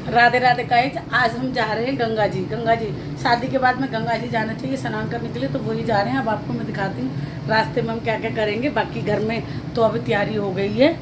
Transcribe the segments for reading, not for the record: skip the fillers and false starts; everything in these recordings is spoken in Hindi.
राधे राधे गाइस, आज हम जा रहे हैं गंगा जी। शादी के बाद में गंगा जी जाना चाहिए स्नान करने के लिए, तो वही जा रहे हैं। अब आपको मैं दिखाती हूँ रास्ते में हम क्या क्या करेंगे। बाकी घर में तो अभी तैयारी हो गई है।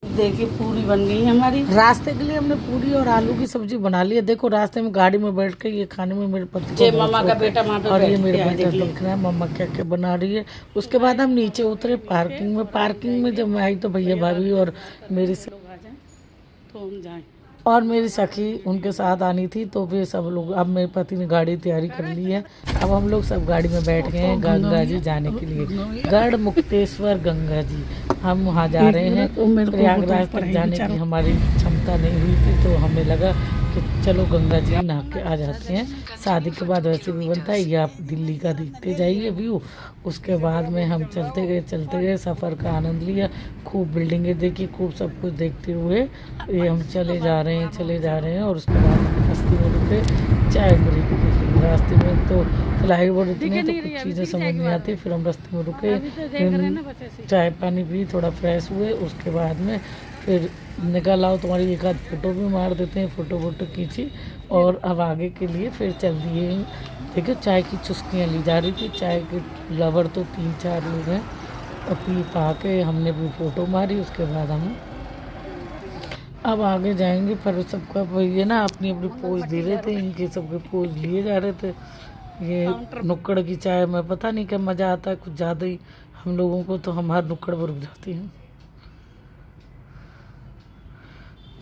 देखिए पूरी बन गई है हमारी। रास्ते के लिए हमने पूरी और आलू की सब्जी बना ली है। देखो रास्ते में गाड़ी में बैठ के ये खाने में मेरे पति को मामा का बेटा वहाँ पे और ये मेरे बेटा देख रहा है मम्मा क्या क्या बना रही है। उसके बाद हम नीचे उतरे पार्किंग में जब मैं आई तो भैया भाभी और मेरी तो हम जाएं और मेरी सखी उनके साथ आनी थी, तो वे सब लोग, अब मेरे पति ने गाड़ी तैयारी कर ली है। अब हम लोग सब गाड़ी में बैठ गए हैं गंगा जी जाने के लिए। गढ़ मुक्तेश्वर गंगा जी हम वहाँ जा रहे हैं। प्रयागराज तक जाने की हमारी क्षमता नहीं हुई थी, तो हमें लगा कि चलो गंगा जी नहा के आ जाते हैं। शादी के बाद वैसे भी बनता है, ये आप दिल्ली का देखते जाइए व्यू। उसके बाद में हम चलते गए सफ़र का आनंद लिया। खूब बिल्डिंगें देखी, खूब सब कुछ देखते हुए ये हम चले जा रहे हैं। और उसके बाद रास्ते में रुके चाय ब्रेक। रास्ते में तो फ्लाईओवर इतने तो कुछ चीज़ें समझ नहीं आती। फिर हम रास्ते में रुके, चाय पानी पी, थोड़ा फ्रेश हुए। उसके बाद में फिर निकल आओ, तुम्हारी एक आध फ़ोटो भी मार देते हैं। फ़ोटो खींची और अब आगे के लिए फिर चल दिए। देखिए चाय की चुस्कियाँ ली जा रही थी। चाय के लवर तो 3-4 लोग हैं। और पी पा के हमने भी फ़ोटो मारी। उसके बाद हम अब आगे जाएंगे। पर सबका ये ना अपनी पोज दे रहे थे, इनके सबके पोज लिए जा रहे थे। ये नुक्कड़ की चाय में पता नहीं क्या मज़ा आता है, कुछ ज़्यादा ही हम लोगों को, तो हमारे नुक्कड़ पर रुक जाती हैं।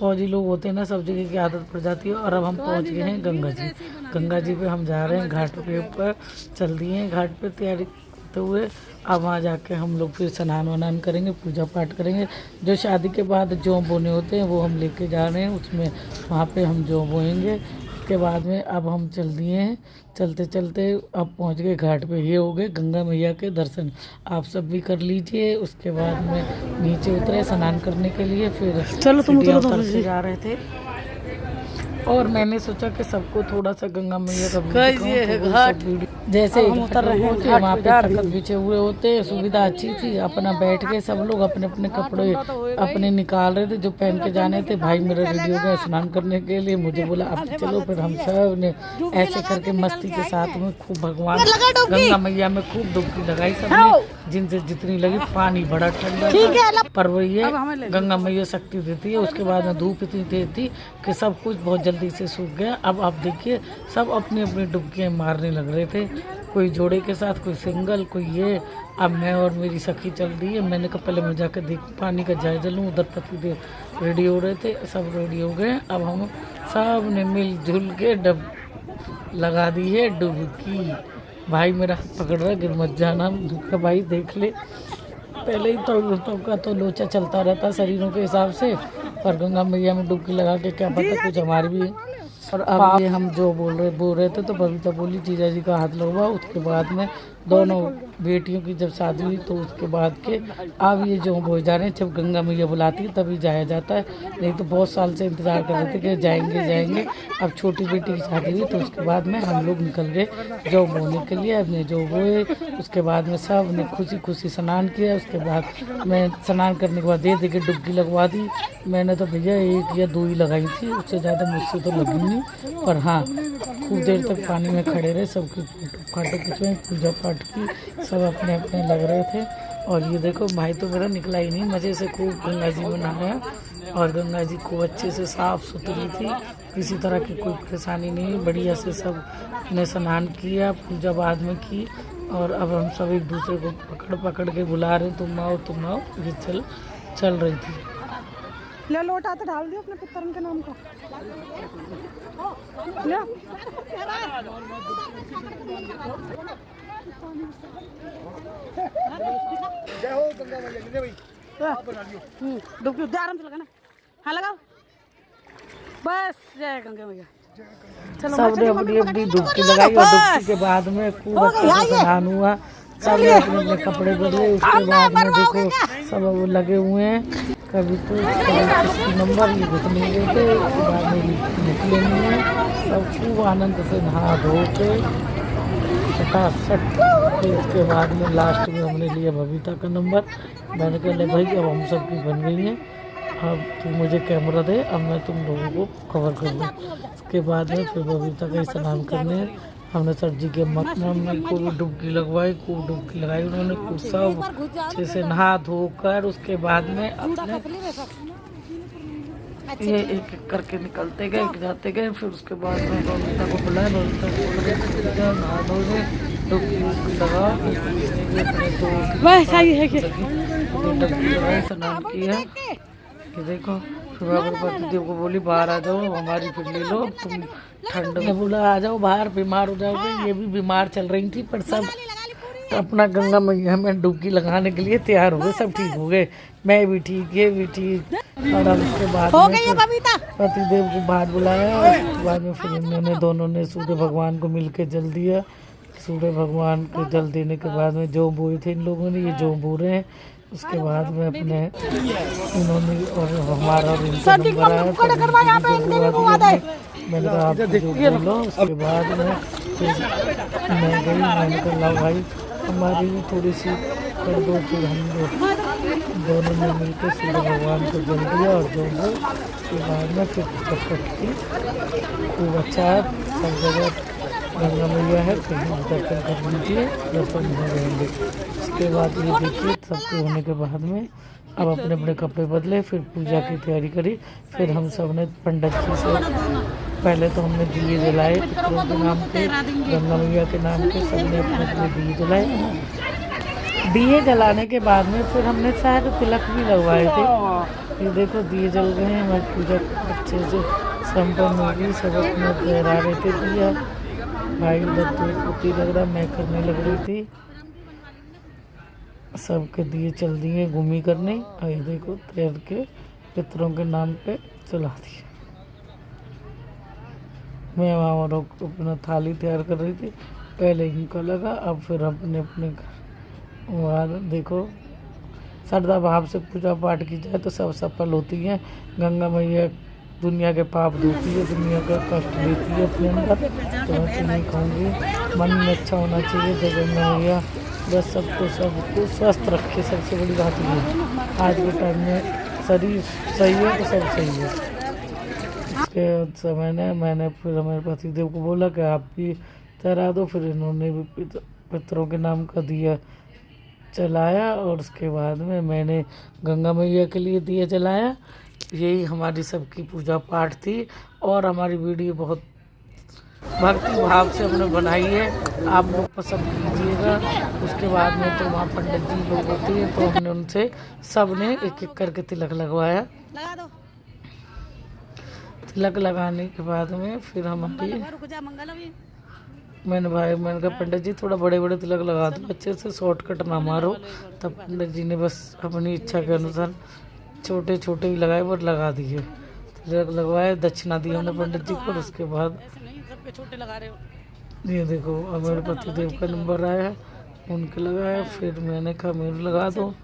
फौजी लोग होते हैं ना, सब जगह की आदत पड़ जाती है। और अब हम पहुंच गए हैं गंगा जी पे हम जा रहे हैं। घाट के ऊपर चल दिए हैं, घाट पे तैयारी करते हुए। अब वहाँ जाके हम लोग फिर स्नान वनान करेंगे, पूजा पाठ करेंगे। जो शादी के बाद जौ बोने होते हैं वो हम लेके जा रहे हैं, उसमें वहाँ पे हम जौ बोएंगे। उसके बाद में अब हम चल दिए हैं, चलते अब पहुँच गए घाट पे। ये हो गए गंगा मैया के दर्शन, आप सब भी कर लीजिए। उसके बाद में नीचे उतरे स्नान करने के लिए। फिर चलो तुम उतर जा रहे थे और मैंने सोचा कि सबको थोड़ा सा गंगा मैया का जैसे हम उतर रहे हैं वहाँ पे तख्त बिछे हुए होते, सुविधा अच्छी थी। अपना बैठ के सब लोग अपने अपने कपड़े अपने निकाल रहे थे जो पहन के जाने थे। भाई मेरा रेडी हो गया स्नान करने के लिए, मुझे बोला अब चलो। फिर हम सब ने ऐसे करके मस्ती के साथ में खूब भगवान गंगा मैया में खूब डुबकी लगाई सबने, जिनसे जितनी लगी। पानी बड़ा ठंडा पर वही है गंगा मैया शक्ति देती है। उसके बाद में धूप इतनी तेज थी कि सब कुछ बहुत जल्दी से सूख गया। अब आप देखिए सब अपनी अपनी डुबकियाँ मारने लग रहे थे, कोई जोड़े के साथ, कोई सिंगल, कोई ये। अब मैं और मेरी सखी चल रही है। मैंने कहा पहले मैं जाकर देख पानी का जायजा लूँ। उधर पति देव रेडी हो रहे थे, सब रेडी हो गए। अब हम सब ने मिलजुल के डब लगा दी है डुबकी। भाई मेरा हाथ पकड़ रहा है, गिर मत जाना। दुखा भाई देख ले, पहले ही तो लोचा चलता रहता शरीरों के हिसाब से, पर गंगा मैया में डुबकी लगा के क्या पता कुछ हमारी भी। और अब ये हम जो बोल रहे थे तो बबीता बोली जीजा जी का हाथ लगवा। उसके बाद में दोनों बेटियों की जब शादी हुई तो उसके बाद के अब ये जो बोल जा रहे हैं, जब गंगा मैया बुलाती है तभी जाया जाता है। नहीं तो बहुत साल से इंतज़ार कर रहे थे कि जाएंगे। अब छोटी बेटी की शादी हुई तो उसके बाद में हम लोग निकल गए जौ बोने के लिए। अपने जौ बोए, उसके बाद में सब ने खुशी स्नान किया। उसके बाद मैं स्नान करने के बाद देखिए डुबकी लगवा दी। मैंने तो भैया 1 या 2 ही लगाई थी, उससे ज़्यादा मुझसे तो लगी नहीं। पर हाँ खूब देर तक पानी में खड़े रहे, सबकी फोटो खिंचवाई, पूजा पाठ की, सब अपने अपने लग रहे थे। और ये देखो भाई तो मेरा निकला ही नहीं, मज़े से खूब गंगा जी में नहाया। और गंगा जी खूब अच्छे से साफ़ सुथरी थी, किसी तरह की कोई परेशानी नहीं, बढ़िया से सब ने स्नान किया, पूजा बाद में की। और अब हम सब एक दूसरे को पकड़ के बुला रहे, तुम आओ। ये चल रही थी। ले लोटा तो डाल दियो अपने पुत्रन के नाम का। ले जय हो गंगा मैया ले भाई डुबकी आराम से लगाना। हाँ लगाओ बस, जय गंगा मैया। चलो सबने अपनी डुबकी लगाई और डुबकी के बाद में खूब अच्छे से स्नान हुआ। सब अपने कपड़े बदले। उसके बाद में देखो सब वो लगे हुए हैं, कभी तो किसी नंबर ये घुस नहीं गए थे। उसके बाद में निकले नहीं है, सब खूब आनंद से नहा धो के फटाफट। फिर उसके बाद में लास्ट में हमने लिया बबीता का नंबर। मैंने कहा ले भाई अब हम सब की बन गई हैं। अब तू मुझे कैमरा दे, अब मैं तुम लोगों को कवर करूँ। उसके बाद में फिर बबीता गई स्नान करने। हमने सर जी के मकमम में को भी डुबकी लगवाई, खूब डुबकी लगाई उन्होंने, खूब सब अच्छे से नहा धोकर उसके बाद में अपने ये एक एक करके निकलते गए, जाते गए। फिर उसके बाद में बबीता को बुलाया, बबीता को बोले नहा धो गए, डुबकी वुबकी लगा, डुबकी लगाई, स्नान किया। ये देखो फिर मैं अपने पतिदेव को बोली बाहर आ जाओ, हमारी फिर ले लो, तुम ठंड में बोला आ जाओ बाहर, बीमार हो जाओगे। ये भी बीमार चल रही थी, पर सब अपना गंगा मैया में डुबकी लगाने के लिए तैयार हो गए, सब ठीक हो गए, मैं भी ठीक, ये भी ठीक। और अब उसके बाद में पतिदेव को बाहर बुलाया। उसके बाद में फिर इन्होंने दोनों ने सूर्य भगवान को मिल के जल दिया। सूर्य भगवान को जल देने के बाद में जो बोए थे इन लोगों ने, ये जो बो रहे हैं। उसके बाद में अपने इन्होंने और हमारा और इनका नंबर आया, मैंने कहा आप जो बोलो। उसके बाद में फिर मैं गई, मैंने कहा भाई हमारी भी थोड़ी सी कर दो। फिर हम दोनों ने मिलकर सूर्य भगवान को जल दिया और जो वो उसके बाद में फिर की खूब अच्छा है, सब जगह गंगा मैया है, कहीं दर्शन कर लीजिए, दर्शन हो रहेंगे। उसके बाद ये देखिए सबके होने के बाद में अब अपने अपने कपड़े बदले, फिर पूजा की तैयारी करी। फिर हम सब ने पंडित जी से पहले तो हमने दिए जलाए पितरों के नाम पे, गंगा मैया के नाम पे, सबने अपने अपने दिए जलाए। दिए जलाने के बाद में फिर हमने शायद तिलक भी लगवाए थे। ये देखो दिए जल गए हैं, हमारी पूजा अच्छे से संपन्न होगी। सब अपने लहरा रहे थे दिया, भाई लड्डू लग रहा, मैं करने लग रही थी, सबके दिए चल दिए घूमी करने। और ये देखो तैर के पितरों के नाम पे चला दिया। मैं वहाँ अपना थाली तैयार कर रही थी, पहले इनका लगा, अब फिर अपने अपने बाद देखो श्रद्धा भाव से पूजा पाठ की जाए तो सब सफल होती है। गंगा मैया दुनिया के पाप धोती है, दुनिया का कष्ट लेती है अपने अंदर। तो मैं तो नहीं कहूँगी, मन में अच्छा होना चाहिए तो गंगा मैया बस सबको स्वस्थ रखे, सबसे बड़ी बात ये है। आज के टाइम में शरीर सही है तो सब सही है। इसके समय ने मैंने फिर हमारे पतिदेव को बोला कि आप भी तैरा दो। फिर इन्होंने भी पितरों के नाम का दिया चलाया और उसके बाद में मैंने गंगा मैया के लिए दिया जलाया। यही हमारी सबकी पूजा पाठ थी और हमारी वीडियो बहुत भक्ति भाव से हमने बनाई है, आप लोग पसंद कीजिएगा। उसके बाद में तो वहाँ पंडित जी लोग होते हैं तो हमने उनसे सब ने एक एक करके तिलक लगवाया। तिलक लगाने के बाद में फिर हमारी मैंने कहा पंडित जी थोड़ा बड़े बड़े तिलक लगा दो, अच्छे से शॉर्टकट ना मारो। तब पंडित जी ने बस अपनी इच्छा के अनुसार छोटे छोटे ही लगाए और लगा दिए, तिलक लगवाए, दक्षिणा दी हमने पंडित जी को। उसके बाद ये देखो अब मेरे पतिदेव का नंबर आया, उनके लगाया, फिर मैंने कहा मेरे लगा दो।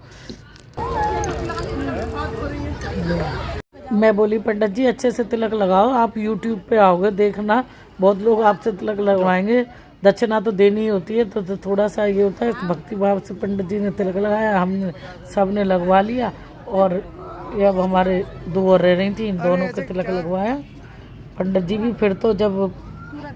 मैं बोली पंडित जी अच्छे से तिलक लगाओ, आप YouTube पे आओगे देखना, बहुत लोग आपसे तिलक लगवाएंगे, दक्षिणा तो देनी होती है। तो थोड़ा सा ये होता है भक्ति भाव से पंडित जी ने तिलक लगाया, हमने सब ने लगवा लिया। और ये अब हमारे 2 और रह रही थी, इन दोनों के तिलक लगवाया पंडित जी भी। फिर तो जब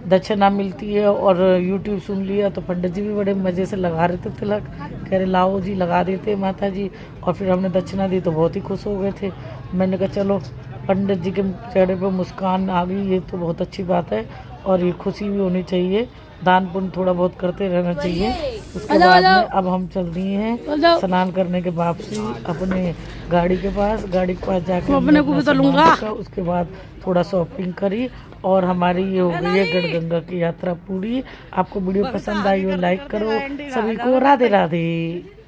दक्षिणा मिलती है और YouTube सुन लिया तो पंडित जी भी बड़े मज़े से लगा रहे थे तिलक, कह रहे लाओ जी लगा देते माता जी। और फिर हमने दक्षिणा दी तो बहुत ही खुश हो गए थे। मैंने कहा चलो पंडित जी के चेहरे पर मुस्कान आ गई, ये तो बहुत अच्छी बात है और ये खुशी भी होनी चाहिए, दान पुण्य थोड़ा बहुत करते रहना चाहिए। उसके बाद में अब हम चल दिए हैं स्नान करने के वापसी अपने गाड़ी के पास जाके अपने को भी तो लूंगा। उसके बाद थोड़ा शॉपिंग करी और हमारी ये हो गई है गढ़गंगा की यात्रा पूरी। आपको वीडियो पसंद आई हो लाइक करो, सभी को राधे राधे।